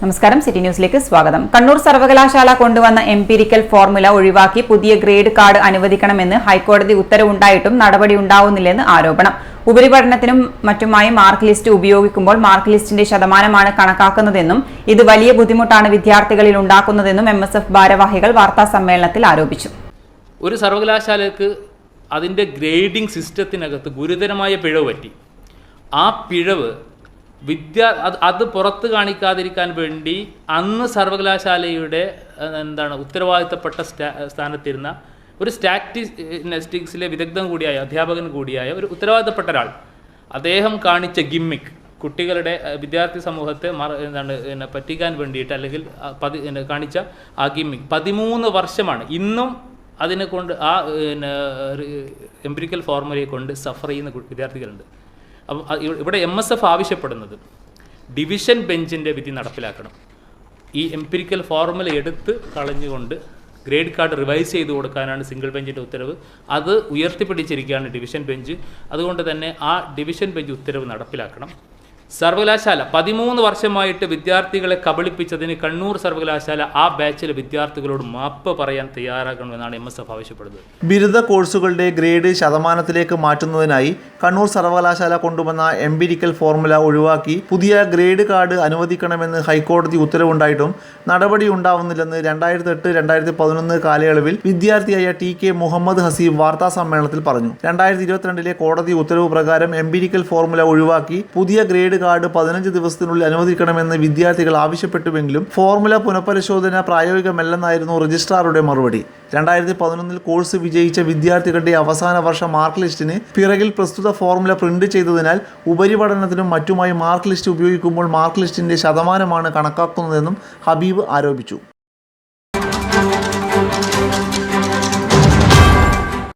നമസ്കാരം, സിറ്റി ന്യൂസിലേക്ക് സ്വാഗതം. കണ്ണൂർ സർവകലാശാല കൊണ്ടുവന്ന എംപിരിക്കൽ ഫോർമുല ഒഴിവാക്കി പുതിയ ഗ്രേഡ് കാർഡ് അനുവദിക്കണമെന്ന് ഹൈക്കോടതി ഉത്തരവുണ്ടായിട്ടും നടപടിയുണ്ടാവുന്നില്ലെന്ന് ആരോപണം. ഉപരിപഠനത്തിനും മറ്റുമായി മാർക്ക് ലിസ്റ്റ് ഉപയോഗിക്കുമ്പോൾ മാർക്ക് ലിസ്റ്റിന്റെ ശതമാനമാണ് കണക്കാക്കുന്നതെന്നും ഇത് വലിയ ബുദ്ധിമുട്ടാണ് വിദ്യാർത്ഥികളിൽ ഉണ്ടാക്കുന്നതെന്നും MSF ഭാരവാഹികൾ വാർത്താസമ്മേളനത്തിൽ ആരോപിച്ചു. ഒരു സർവകലാശാലയ്ക്ക് അതിൻ്റെ ഗ്രേഡിംഗ് സിസ്റ്റത്തിനകത്ത് ഗുരുതരമായ പിഴവ് പറ്റി. ആ പിഴവ് അത് പുറത്ത് കാണിക്കാതിരിക്കാൻ വേണ്ടി അന്ന് സർവകലാശാലയുടെ ഉത്തരവാദിത്തപ്പെട്ട സ്ഥാനത്തിരുന്ന ഒരു സ്റ്റാറ്റിസ്റ്റിക്സിലെ വിദഗ്ധൻ കൂടിയായ അധ്യാപകൻ കൂടിയായ ഒരു ഉത്തരവാദിത്തപ്പെട്ട ഒരാൾ അദ്ദേഹം കാണിച്ച ഗിമ്മിക്ക് കുട്ടികളുടെ വിദ്യാർത്ഥി സമൂഹത്തെ പറ്റിക്കാൻ വേണ്ടിയിട്ട് അല്ലെങ്കിൽ കാണിച്ച ആ ഗിമ്മിക്ക് 13 വർഷമാണ് ഇന്നും അതിനെ കൊണ്ട് ആ എംപിരിക്കൽ ഫോർമുലയെ കൊണ്ട് സഫർ ചെയ്യുന്ന വിദ്യാർത്ഥികളുണ്ട്. അപ്പം ഇവിടെ MSF ആവശ്യപ്പെടുന്നത് ഡിവിഷൻ ബെഞ്ചിൻ്റെ വിധി നടപ്പിലാക്കണം. ഈ എംപിരിക്കൽ ഫോർമുല എടുത്ത് കളഞ്ഞുകൊണ്ട് ഗ്രേഡ് കാർഡ് റിവൈസ് ചെയ്ത് കൊടുക്കാനാണ് സിംഗിൾ ബെഞ്ചിൻ്റെ ഉത്തരവ്. അത് ഉയർത്തിപ്പിടിച്ചിരിക്കുകയാണ് ഡിവിഷൻ ബെഞ്ച്. അതുകൊണ്ട് തന്നെ ആ ഡിവിഷൻ ബെഞ്ച് ഉത്തരവ് നടപ്പിലാക്കണം. സർവകലാശാല 13 വർഷമായിട്ട് വിദ്യാർത്ഥികളെ കബളിപ്പിച്ചതിന് കണ്ണൂർ സർവകലാശാല ആ ബാച്ചിലെ വിദ്യാർത്ഥികളോട് മാപ്പ് പറയാൻ തയ്യാറാക്കണമെന്നാണ് MSF ആവശ്യപ്പെടുന്നത്. ബിരുദ കോഴ്സുകളുടെ ഗ്രേഡ് ശതമാനത്തിലേക്ക് മാറ്റുന്നതിനായി കണ്ണൂർ സർവകലാശാല കൊണ്ടുവന്ന എംപിരിക്കൽ ഫോർമുല ഒഴിവാക്കി പുതിയ ഗ്രേഡ് കാർഡ് അനുവദിക്കണമെന്ന് ഹൈക്കോടതി ഉത്തരവുണ്ടായിട്ടും നടപടി ഉണ്ടാവുന്നില്ലെന്ന് 2008-2011 കാലയളവിൽ വിദ്യാർത്ഥിയായ TK മുഹമ്മദ് ഹസീബ് വാർത്താ സമ്മേളനത്തിൽ പറഞ്ഞു. 2022 കോടതി ഉത്തരവ് പ്രകാരം എംപിരിക്കൽ ഫോർമുല ഒഴിവാക്കി പുതിയ ഗ്രേഡ് കാർഡ് 15 ദിവസത്തിനുള്ളിൽ അനുവദിക്കണമെന്ന് വിദ്യാർത്ഥികൾ ആവശ്യപ്പെട്ടുവെങ്കിലും ഫോർമുല പുനഃപരിശോധന പ്രായോഗികമല്ലെന്നായിരുന്നു രജിസ്ട്രാറുടെ മറുപടി. 2011 കോഴ്സ് വിജയിച്ച വിദ്യാർത്ഥികളുടെ അവസാന വർഷ മാർക്ക് ലിസ്റ്റിന് പിറകിൽ പ്രസ്തുത ഫോർമുല പ്രിന്റ് ചെയ്തതിനാൽ ഉപരിപഠനത്തിനും മറ്റുമായി മാർക്ക് ലിസ്റ്റ് ഉപയോഗിക്കുമ്പോൾ മാർക്ക് ലിസ്റ്റിന്റെ ശതമാനമാണ് കണക്കാക്കുന്നതെന്നും ഹബീബ് ആരോപിച്ചു.